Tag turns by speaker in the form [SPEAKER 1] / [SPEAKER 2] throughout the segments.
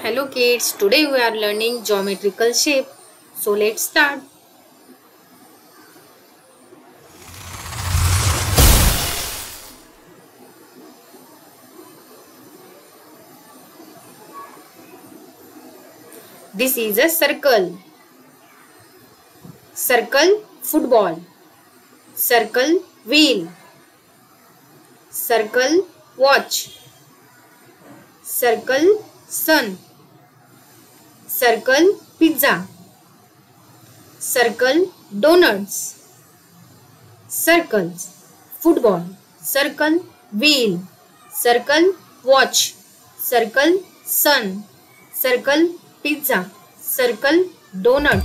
[SPEAKER 1] Hello kids, today we are learning geometrical shape. So let's start. This is a circle. Circle football. Circle wheel. Circle watch. Circle sun. Circle pizza. Circle donuts. Circles football. Circle wheel. Circle watch. Circle sun. Circle pizza. Circle donut.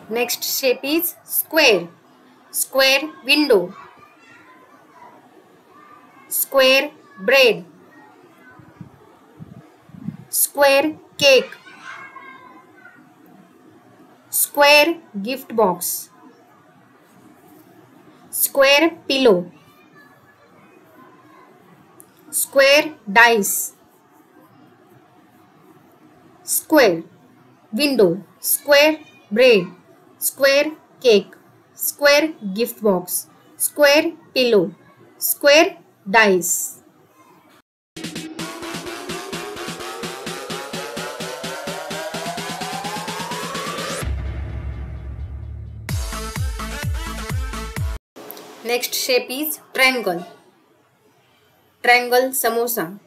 [SPEAKER 1] Next shape is square. Square window. Square bread. Square cake. Square gift box. Square pillow. Square dice. Square window. Square bread. Square cake. Square gift box. Square pillow. Square dice. Next shape is triangle. Triangle samosa.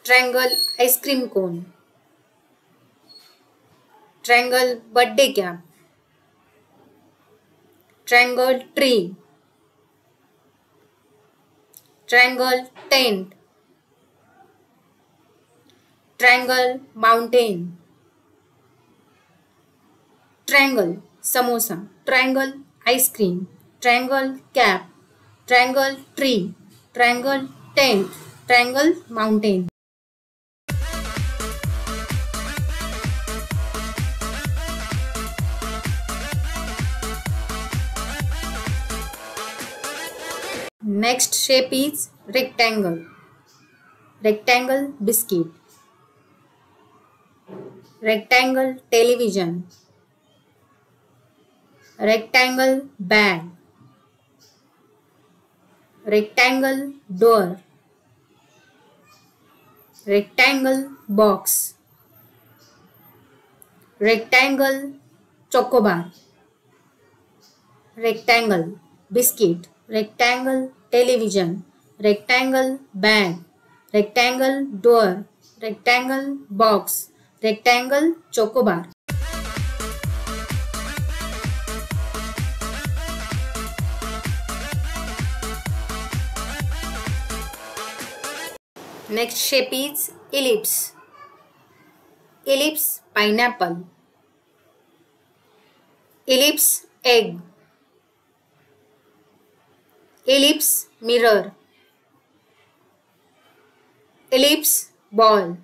[SPEAKER 1] Triangle ice cream cone. Triangle birthday cap. Triangle tree. Triangle tent. Triangle mountain. Triangle samosa. Triangle ice cream. Triangle cap. Triangle tree. Triangle tent. Triangle mountain. Next shape is rectangle. Rectangle biscuit. Rectangle television. Rectangle bag. Rectangle door. Rectangle box. Rectangle chocobar. Rectangle biscuit. Rectangle television. Rectangle bag. Rectangle door. Rectangle box. Rectangle chocobar. Next shape is ellipse. Ellipse pineapple. Ellipse egg. Ellipse mirror. Ellipse ball.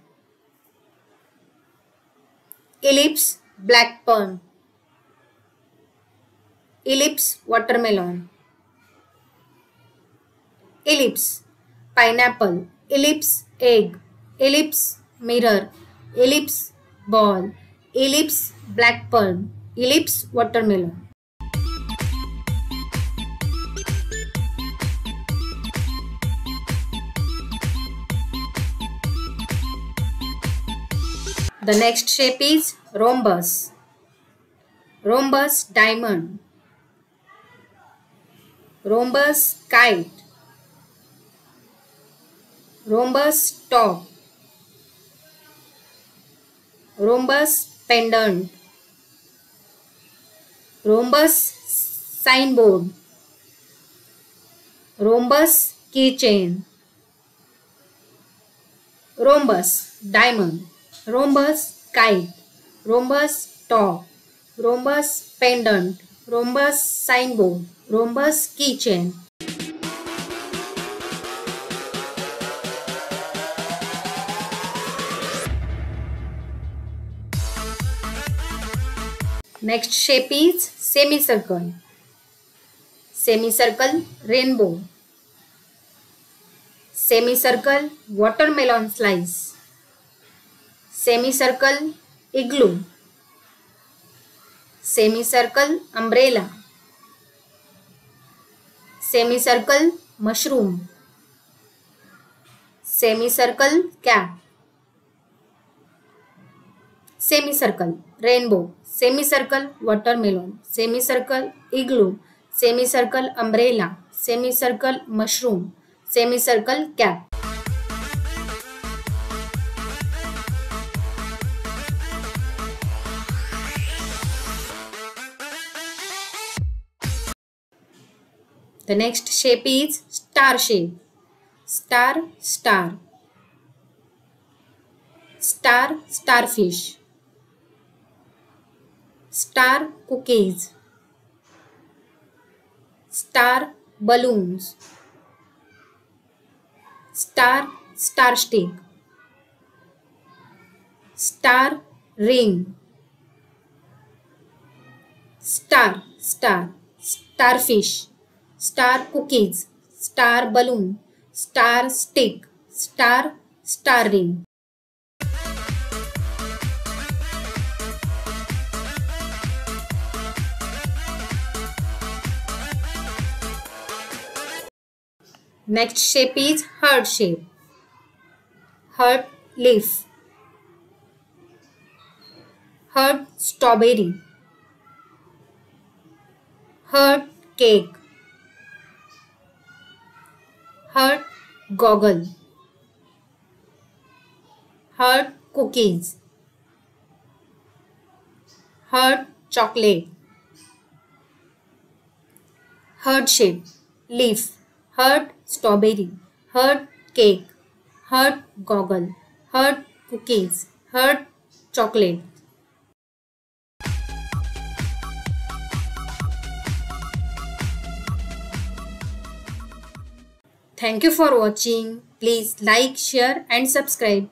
[SPEAKER 1] Ellipse blackburn. Ellipse watermelon. Ellipse pineapple. Ellipse egg. Ellipse mirror. Ellipse ball. Ellipse blackburn. Ellipse watermelon. The next shape is rhombus. Rhombus diamond. Rhombus kite. Rhombus top. Rhombus pendant. Rhombus signboard. Rhombus keychain. Rhombus diamond. Rhombus kite. Rhombus top. Rhombus pendant. Rhombus signboard. Rhombus keychain. Next shape is semicircle. Semicircle, rainbow. Semicircle, watermelon slice. Semicircle, igloo. Semicircle, umbrella. Semicircle, mushroom. Semicircle, cap. Semicircle, rainbow. Semicircle, watermelon. Semicircle, igloo. Semicircle, umbrella. Semicircle, mushroom. Semicircle, cap. The next shape is star shape. Star, star. Star, starfish. Star, cookies. Star, balloons. Star, star stick. Star, ring. Star, star. Starfish. Star, cookies. Star, balloon. Star, stick. Star, star ring. Next shape is heart shape. Heart, leaf. Heart, strawberry. Heart, cake. Heart, goggle. Heart, cookies. Heart, chocolate. Heart shape, leaf. Heart, strawberry. Heart, cake. Heart, goggle. Heart, cookies. Heart, chocolate. Thank you for watching. Please like, share and subscribe.